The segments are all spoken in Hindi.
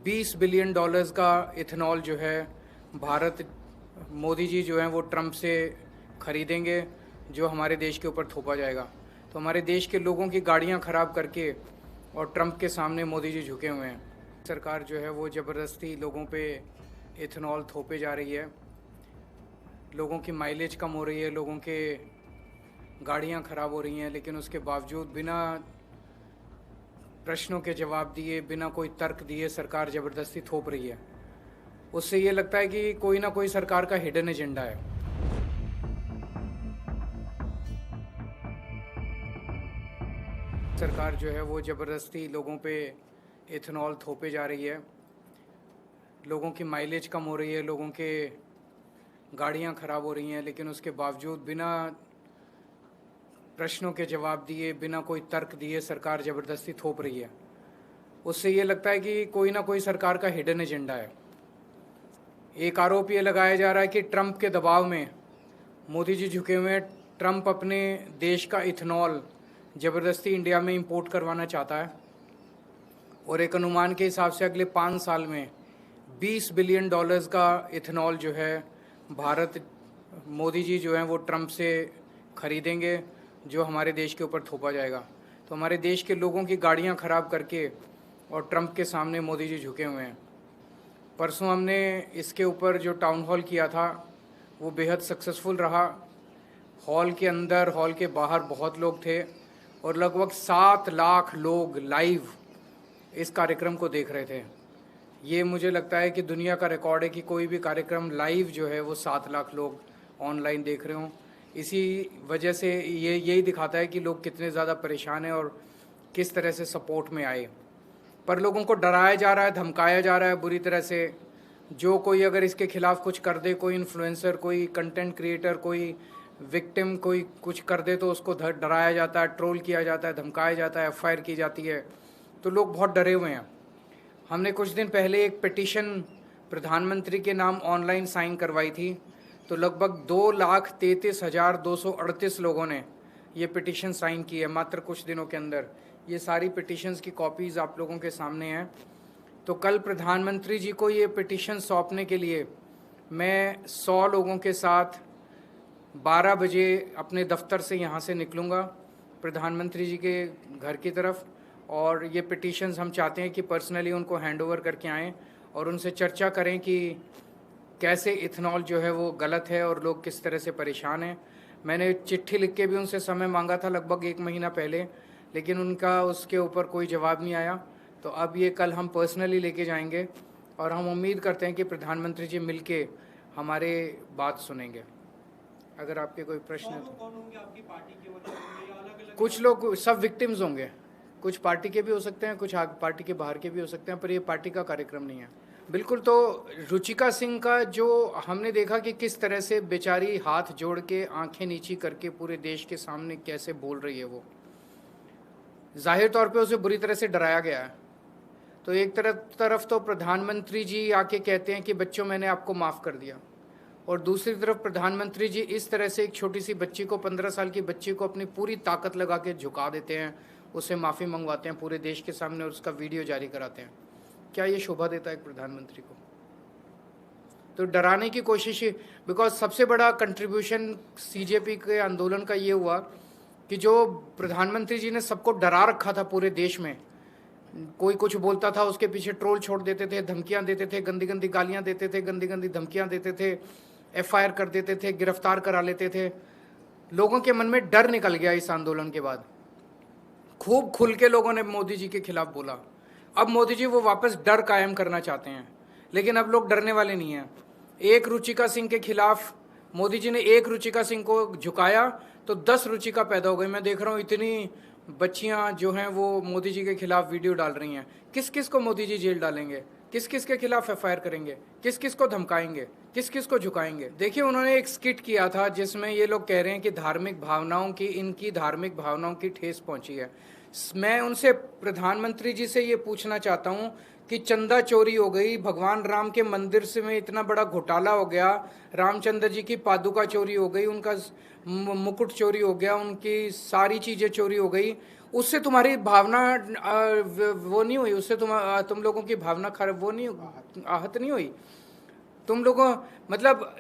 $20 बिलियन का इथेनॉल जो है भारत मोदी जी जो हैं वो ट्रंप से खरीदेंगे, जो हमारे देश के ऊपर थोपा जाएगा। तो हमारे देश के लोगों की गाड़ियां खराब करके और ट्रंप के सामने मोदी जी झुके हुए हैं। सरकार जो है वो ज़बरदस्ती लोगों पे इथेनॉल थोपे जा रही है, लोगों की माइलेज कम हो रही है, लोगों के गाड़ियां खराब हो रही हैं, लेकिन उसके बावजूद बिना प्रश्नों के जवाब दिए, बिना कोई तर्क दिए सरकार ज़बरदस्ती थोप रही है। उससे ये लगता है कि कोई ना कोई सरकार का हिडन एजेंडा है। सरकार जो है वो ज़बरदस्ती लोगों पे इथेनॉल थोपे जा रही है, लोगों की माइलेज कम हो रही है, लोगों के गाड़ियां खराब हो रही हैं, लेकिन उसके बावजूद बिना प्रश्नों के जवाब दिए, बिना कोई तर्क दिए सरकार ज़बरदस्ती थोप रही है। उससे ये लगता है कि कोई ना कोई सरकार का हिडन एजेंडा है। एक आरोप ये लगाया जा रहा है कि ट्रंप के दबाव में मोदी जी झुके हुए हैं। ट्रंप अपने देश का इथेनॉल ज़बरदस्ती इंडिया में इंपोर्ट करवाना चाहता है और एक अनुमान के हिसाब से अगले 5 साल में $20 बिलियन का इथेनॉल जो है भारत मोदी जी जो हैं वो ट्रंप से खरीदेंगे, जो हमारे देश के ऊपर थोपा जाएगा। तो हमारे देश के लोगों की गाड़ियां खराब करके और ट्रंप के सामने मोदी जी झुके हुए हैं। परसों हमने इसके ऊपर जो टाउन हॉल किया था वो बेहद सक्सेसफुल रहा। हॉल के अंदर, हॉल के बाहर बहुत लोग थे और लगभग 7 लाख लोग लाइव इस कार्यक्रम को देख रहे थे। ये मुझे लगता है कि दुनिया का रिकॉर्ड है कि कोई भी कार्यक्रम लाइव जो है वो 7 लाख लोग ऑनलाइन देख रहे हों। इसी वजह से ये यही दिखाता है कि लोग कितने ज़्यादा परेशान हैं और किस तरह से सपोर्ट में आए। पर लोगों को डराया जा रहा है, धमकाया जा रहा है बुरी तरह से। जो कोई अगर इसके खिलाफ कुछ कर दे, कोई इन्फ्लुएंसर, कोई कंटेंट क्रिएटर, कोई विक्टिम कोई कुछ कर दे तो उसको डराया जाता है, ट्रोल किया जाता है, धमकाया जाता है, एफआईआर की जाती है। तो लोग बहुत डरे हुए हैं। हमने कुछ दिन पहले एक पिटीशन प्रधानमंत्री के नाम ऑनलाइन साइन करवाई थी, तो लगभग 2,33,238 लोगों ने ये पिटीशन साइन की है मात्र कुछ दिनों के अंदर। ये सारी पिटीशंस की कॉपीज़ आप लोगों के सामने हैं। तो कल प्रधानमंत्री जी को ये पिटीशन सौंपने के लिए मैं 100 लोगों के साथ 12 बजे अपने दफ्तर से यहाँ से निकलूँगा प्रधानमंत्री जी के घर की तरफ, और ये पिटीशंस हम चाहते हैं कि पर्सनली उनको हैंड ओवर करके आएँ और उनसे चर्चा करें कि कैसे इथेनॉल जो है वो गलत है और लोग किस तरह से परेशान हैं। मैंने चिट्ठी लिख के भी उनसे समय मांगा था लगभग 1 महीना पहले, लेकिन उनका उसके ऊपर कोई जवाब नहीं आया। तो अब ये कल हम पर्सनली लेके जाएंगे और हम उम्मीद करते हैं कि प्रधानमंत्री जी मिलके हमारे बात सुनेंगे। अगर आपके कोई प्रश्न है तो। कौन होंगे आपकी पार्टी के, मतलब होंगे या अलग-अलग? कुछ लोग, सब विक्टिम्स होंगे, कुछ पार्टी के भी हो सकते हैं, कुछ पार्टी के बाहर के भी हो सकते हैं, पर ये पार्टी का कार्यक्रम नहीं है। बिल्कुल। तो रुचिका सिंह का जो हमने देखा कि किस तरह से बेचारी हाथ जोड़ के आंखें नीची करके पूरे देश के सामने कैसे बोल रही है, वो जाहिर तौर पे उसे बुरी तरह से डराया गया है। तो एक तरफ तो प्रधानमंत्री जी आके कहते हैं कि बच्चों मैंने आपको माफ़ कर दिया, और दूसरी तरफ प्रधानमंत्री जी इस तरह से एक छोटी सी बच्ची को, 15 साल की बच्ची को अपनी पूरी ताकत लगा के झुका देते हैं, उससे माफ़ी मंगवाते हैं पूरे देश के सामने और उसका वीडियो जारी कराते हैं। क्या ये शोभा देता है एक प्रधानमंत्री को? तो डराने की कोशिश, बिकॉज सबसे बड़ा कंट्रीब्यूशन सीजेपी के आंदोलन का ये हुआ कि जो प्रधानमंत्री जी ने सबको डरा रखा था पूरे देश में, कोई कुछ बोलता था उसके पीछे ट्रोल छोड़ देते थे, धमकियां देते थे, गंदी गंदी गालियां देते थे, गंदी गंदी धमकियां देते थे, एफआईआर कर देते थे, गिरफ्तार करा लेते थे। लोगों के मन में डर निकल गया इस आंदोलन के बाद। खूब खुल के लोगों ने मोदी जी के खिलाफ बोला। अब मोदी जी वो वापस डर कायम करना चाहते हैं, लेकिन अब लोग डरने वाले नहीं हैं। एक रुचिका सिंह के खिलाफ मोदी जी ने एक रुचिका सिंह को झुकाया तो 10 रुचिका पैदा हो गई। मैं देख रहा हूँ इतनी बच्चियां जो हैं वो मोदी जी के खिलाफ वीडियो डाल रही हैं। किस किस को मोदी जी जेल डालेंगे, किस किस के खिलाफ एफआईआर करेंगे, किस किस को धमकाएंगे, किस किस को झुकाएंगे? देखिए, उन्होंने एक स्किट किया था जिसमें ये लोग कह रहे हैं कि इनकी धार्मिक भावनाओं की ठेस पहुंची है। मैं उनसे, प्रधानमंत्री जी से ये पूछना चाहता हूँ कि चंदा चोरी हो गई, भगवान राम के मंदिर से में इतना बड़ा घोटाला हो गया, रामचंद्र जी की पादुका चोरी हो गई, उनका मुकुट चोरी हो गया, उनकी सारी चीज़ें चोरी हो गई। उससे तुम्हारी भावना वो नहीं हुई, उससे तुम लोगों की भावना खराब वो नहीं, आहत नहीं हुई? तुम लोगों मतलब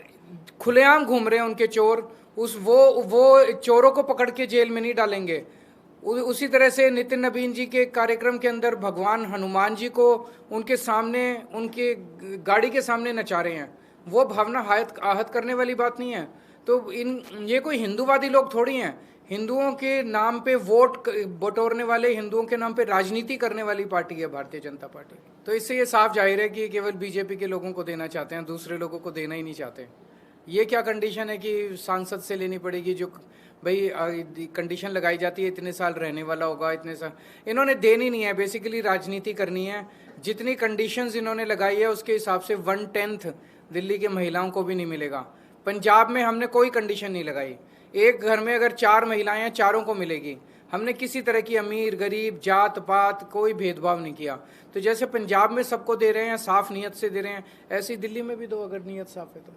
खुलेआम घूम रहे हैं उनके चोर, वो चोरों को पकड़ के जेल में नहीं डालेंगे। उसी तरह से नितिन नवीन जी के कार्यक्रम के अंदर भगवान हनुमान जी को उनके सामने, उनके गाड़ी के सामने नचा रहे हैं। वो भावना आहत करने वाली बात नहीं है। तो ये कोई हिंदूवादी लोग थोड़ी हैं। हिंदुओं के नाम पे वोट बटोरने वाले, हिंदुओं के नाम पे राजनीति करने वाली पार्टी है भारतीय जनता पार्टी। तो इससे ये साफ जाहिर है कि केवल बीजेपी के लोगों को देना चाहते हैं, दूसरे लोगों को देना ही नहीं चाहते। ये क्या कंडीशन है कि सांसद से लेनी पड़ेगी? जो भाई कंडीशन लगाई जाती है इतने साल रहने वाला होगा, इतने साल, इन्होंने देनी नहीं है। बेसिकली राजनीति करनी है। जितनी कंडीशंस इन्होंने लगाई है उसके हिसाब से 1/10 दिल्ली के महिलाओं को भी नहीं मिलेगा। पंजाब में हमने कोई कंडीशन नहीं लगाई। एक घर में अगर 4 महिलाएं हैं, चारों को मिलेगी। हमने किसी तरह की अमीर गरीब जात पात कोई भेदभाव नहीं किया। तो जैसे पंजाब में सबको दे रहे हैं, साफ नीयत से दे रहे हैं, ऐसी दिल्ली में भी दो अगर नीयत साफ है तो।